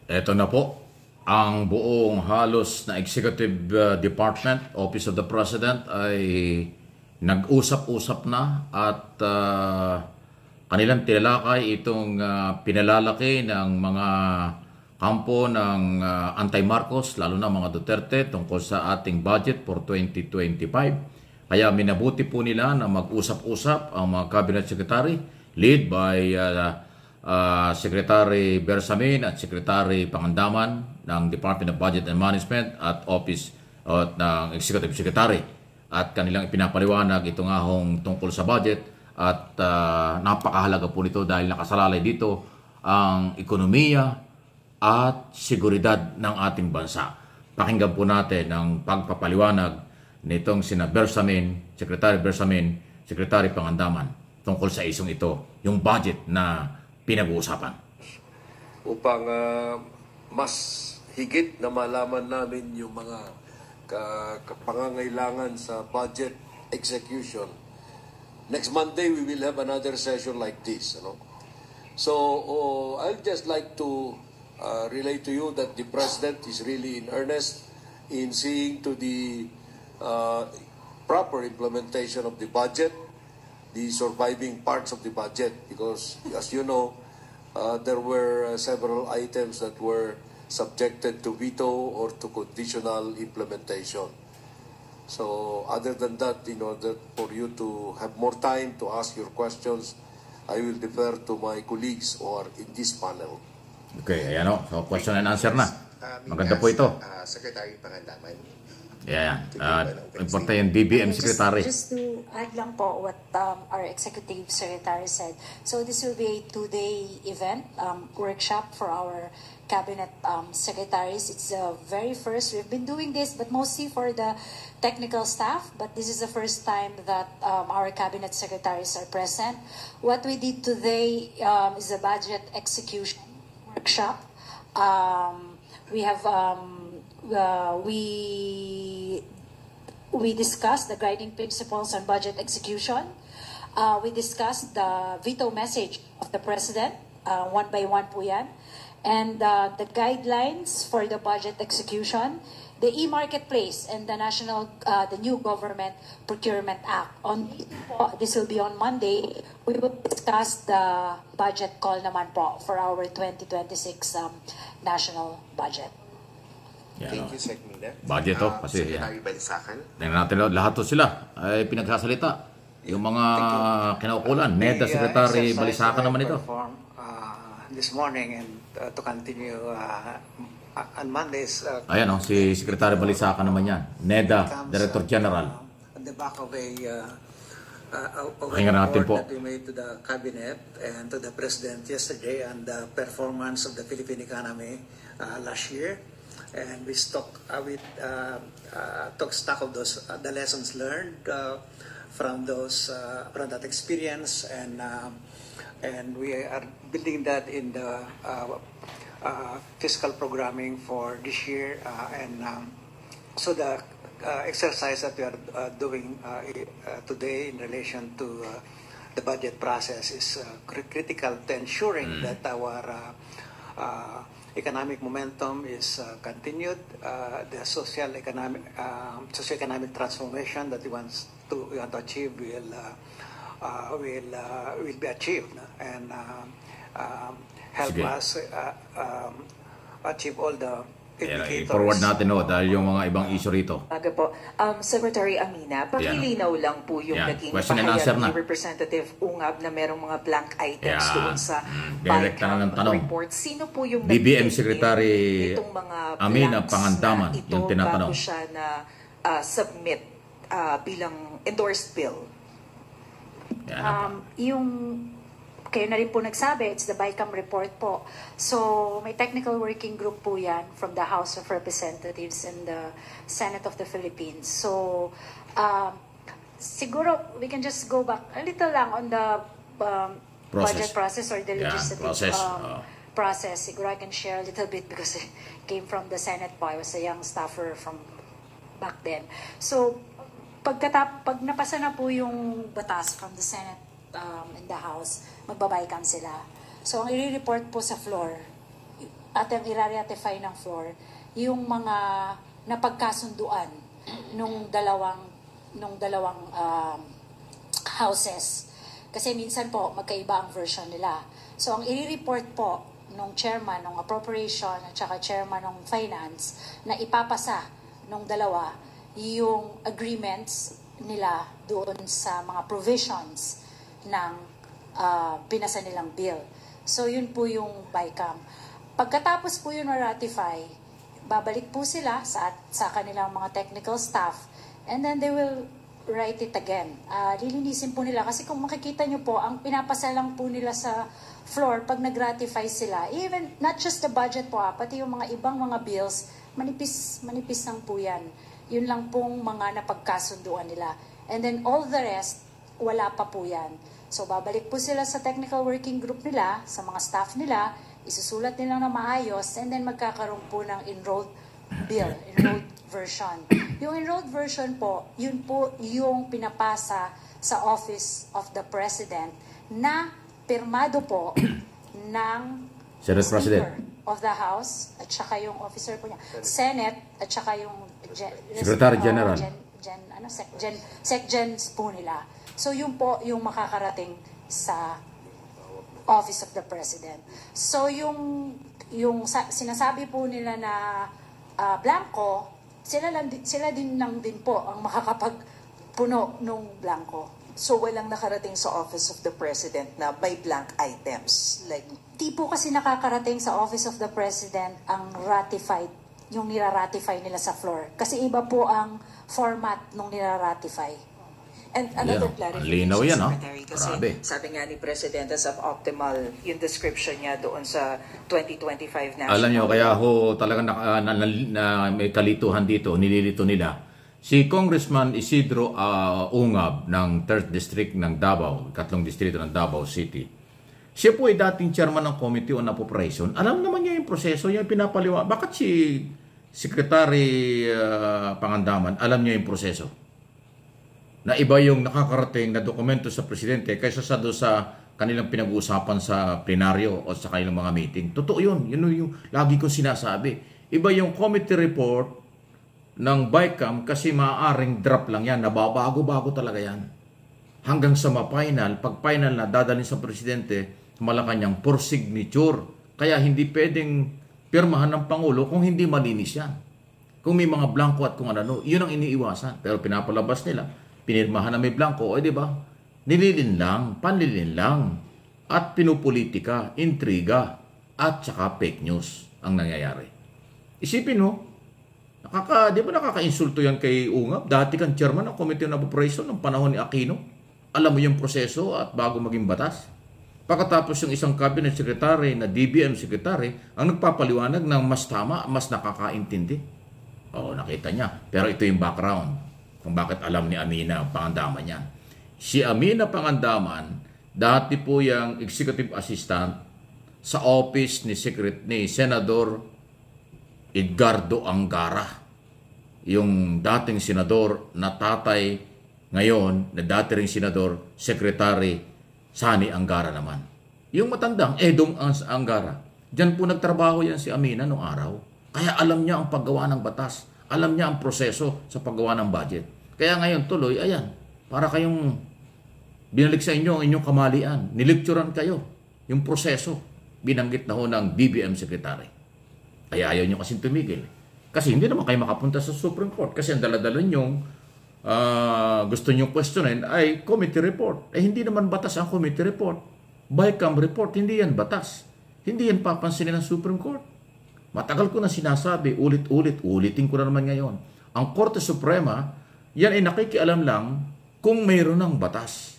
Eto na po, ang buong halos na Executive Department, Office of the President ay nag-usap-usap na at kanilang tinalakay itong pinalalaki ng mga kampo ng anti-Marcos, lalo na mga Duterte, tungkol sa ating budget for 2025. Kaya minabuti po nila na mag-usap-usap ang mga cabinet secretary, lead by Secretary Bersamin at Secretary Pangandaman ng Department of Budget and Management at Office ng Executive Secretary. At kanilang ipinapaliwanag ito nga hong tungkol sa budget at napakahalaga po nito dahil nakasalalay dito ang ekonomiya at seguridad ng ating bansa. Pakinggan po natin ang pagpapaliwanag nitong sina Bersamin, Secretary Bersamin, Secretary Pangandaman tungkol sa isong ito, yung budget na pinag-uusapan. Upang mas higit na malaman namin yung mga pangangailangan sa budget execution, next Monday we will have another session like this. So I'd just like to relate to you that the President is really in earnest in seeing to the proper implementation of the budget, the surviving parts of the budget, because as you know, there were several items that were subjected to veto or to conditional implementation. So other than that, in order for you to have more time to ask your questions, I will defer to my colleagues who are in this panel. Okay, ayan o. So question and answer na. Maganda po ito. Secretary Pangandaman. Yeah, importante yung BBM Secretary. Just to add lang po what our Executive Secretary said. So this will be a 2-day event, workshop for our Cabinet Secretaries. It's the very first. We've been doing this, but mostly for the technical staff. But this is the first time that our Cabinet Secretaries are present. What we did today is a budget execution workshop. We have we discussed the guiding principles on budget execution. We discussed the veto message of the President, one by one po yan. And the guidelines for the budget execution, the e-marketplace and the the new Government Procurement Act. This will be on Monday. We will discuss the budget call naman po for our 2026 national budget. Yan, Thank you, Sec. Mina. Budget to, kasi Secretary Balisacan. tingnan natin lahat to sila ay pinagsasalita. Yung mga kinaukulan, NEDA Secretary Balisacan naman ito. This morning and to continue on Mondays. Ayan o, si Secretary Balisacan naman yan. NEDA, Director General. On the back of a Pakinggan natin po. that we made to the Cabinet and to the President yesterday on the performance of the Philippine economy last year. And we took stock of those the lessons learned from that experience, and we are building that in the fiscal programming for this year, so the exercise that we are doing today in relation to the budget process is critical to ensuring that our economic momentum is continued. The socio-economic transformation that we want to achieve will be achieved and help us achieve all the indicators. I-forward natin dahil yung mga ibang issue rito. Aga po. Secretary Amina, pakilinaw lang po yung naging Question and answer pahayag na. ni Representative Ungab na merong mga blank items doon sa direct na ng tanong. report. Sino po yung BBM nag-take Secretary itong mga Amina blanks Pangandaman, na ito yung tinatanong. bago siya na submit bilang endorsed bill? Yung kayo na rin po nagsabi, it's the BICAM report po. So, may technical working group po yan from the House of Representatives and the Senate of the Philippines. So, siguro, we can just go back a little lang on the budget process or the legislative process. Siguro I can share a little bit because it came from the Senate po. I was a young staffer from back then. So, pag napasa na po yung batas from the Senate in the House, magbabaycam sila. So, ang i-report po sa floor, at ang ira-ratify ng floor yung mga napagkasunduan nung dalawang houses. Kasi minsan po magkaiba ang version nila. So ang i-report po nung chairman ng appropriation at saka chairman ng finance na ipapasa nung dalawa yung agreements nila doon sa mga provisions ng pinasa nilang bill. So yun po yung BICAM. Pagkatapos po yun na-ratify, babalik po sila sa kanilang mga technical staff and then they will write it again. Lilinisin po nila kasi kung makikita nyo po, ang pinapasa lang po nila sa floor pag nag-ratify sila, even not just the budget po, pati yung mga ibang mga bills, manipis lang po yan. Yun lang pong mga napagkasunduan nila. And then all the rest, wala pa po yan. So babalik po sila sa technical working group nila, sa mga staff nila, isusulat nila na maayos, and then magkakaroon po ng enrolled bill, enrolled version. Yung enrolled version po, yun po yung pinapasa sa Office of the President na pirmado po ng Senate President Speaker of the House at saka yung officer po niya, Senate at saka yung Secretary General. Sec-Gens po nila. So yun po yung makakarating sa Office of the President. So yung sinasabi po nila na blanco, sila din lang din po ang makakapagpuno nung blanco. So walang nakarating sa Office of the President na may blank items? Like, Di po kasi nakakarating sa Office of the President ang ratified, yung nira-ratify nila sa floor. Kasi iba po ang format nung nira-ratify. and another Yan, clarification, linaw yan, Secretary, kasi Grabe. sabi nga ni Presidente suboptimal yung description niya doon sa 2025 national. Alam nyo, kaya ho talaga may kalituhan dito, nililito nila. Si Congressman Isidro Ungab ng 3rd District ng Davao, 3 distrito ng Davao City. Siya po ay dating chairman ng Committee on Appropriation. Alam naman niya yung proseso, yung pinapaliwanag. Bakit si Secretary Pangandaman, alam niya yung proseso? Na iba yung nakakarating na dokumento sa Presidente kaysa sa kanilang pinag-uusapan sa plenaryo o sa kanilang mga meeting. Totoo yun. Yun yung lagi kong sinasabi. Iba yung committee report ng BICAM kasi maaaring drop lang yan. Nababago-bago talaga yan. Hanggang sa ma-final, pag final na dadalhin sa Presidente, Malacanang for signature. Kaya hindi pwedeng pirmahan ng Pangulo kung hindi malinis yan. Kung may mga blanco at kung ano, yun ang iniiwasan. Pero pinapalabas nila, pinirmahan na may blanco, di ba? Nililin lang, panlilin lang, at pinupolitika, intriga, at saka fake news ang nangyayari. Isipin mo, di ba nakaka-insulto yan kay Ungab? Dati kang chairman ng Committee on Appropriation ng panahon ni Aquino. Alam mo yung proseso at bago maging batas. Pagkatapos yung isang cabinet secretary na DBM secretary ang nagpapaliwanag ng mas tama, mas nakakaintindi. Oo, nakita niya. Pero ito yung background kung bakit alam ni Amina Pangandaman yan. Si Amina Pangandaman, dati po yung executive assistant sa office ni Senador Edgardo Angara. Yung dating senador na tatay ngayon, na dati ring senador, Secretary Sani Angara naman. Yung matandang Edong Angara. Diyan po nagtrabaho yan si Amina noong araw. Kaya alam niya ang paggawa ng batas. Alam niya ang proseso sa paggawa ng budget. Kaya ngayon tuloy, ayan, para kayong binalik sa inyo ang inyong kamalian. Nilecturan kayo yung proseso. Binanggit na ho ng BBM Secretary. Kaya ayaw nyo kasing tumigil. Kasi hindi naman kayo makapunta sa Supreme Court. Kasi ang daladala nyong gusto nyong questionin ay committee report. Hindi naman batas ang committee report. BICAM report, hindi yan batas. Hindi yan papansinin ng Supreme Court. Matagal ko na sinasabi, ulitin ko na naman ngayon. Ang Korte Suprema, yan ay nakikialam lang kung mayroon ng batas.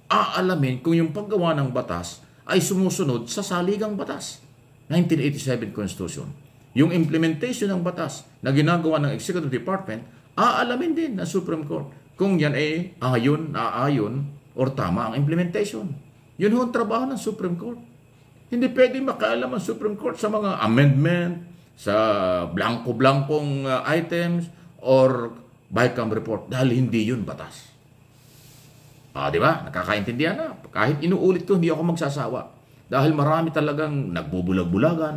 Aalamin kung yung paggawa ng batas ay sumusunod sa saligang batas. 1987 Constitution. Yung implementation ng batas na ginagawa ng Executive Department, aalamin din ng Supreme Court kung yan ay aayon or tama ang implementation. Yun ho ang trabaho ng Supreme Court. Hindi pwede makaalam ang Supreme Court sa mga amendment, sa blanco-blankong items, or BICAM report dahil hindi yun batas. Di ba? Nakakaintindihan na. Kahit inuulit ko, hindi ako magsasawa. Dahil marami talagang nagbubulag-bulagan,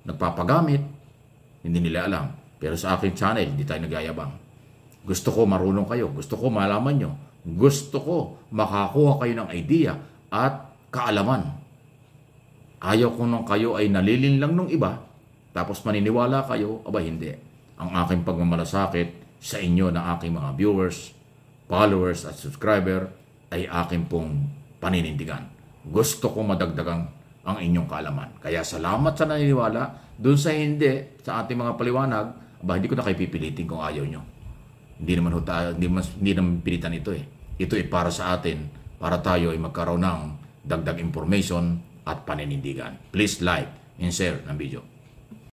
nagpapagamit, hindi nila alam. Pero sa aking channel, hindi tayo nagyayabang. Gusto ko marunong kayo. Gusto ko malaman nyo. Gusto ko makakuha kayo ng idea at kaalaman. Ayaw ko nung kayo ay nalilinlang nung iba, tapos maniniwala kayo, aba hindi. Ang aking pagmamalasakit sa inyo ng aking mga viewers, followers at subscriber ay aking pong paninindigan. Gusto ko madagdagan ang inyong kaalaman. Kaya salamat sa naniniwala. Doon sa hindi, sa ating mga paliwanag, aba hindi ko na kayo pipilitin kung ayaw nyo. Hindi naman pilitan ito eh. Ito ay para sa atin, para tayo ay magkaroon ng dagdag information at paninindigan. Please like and share ng video.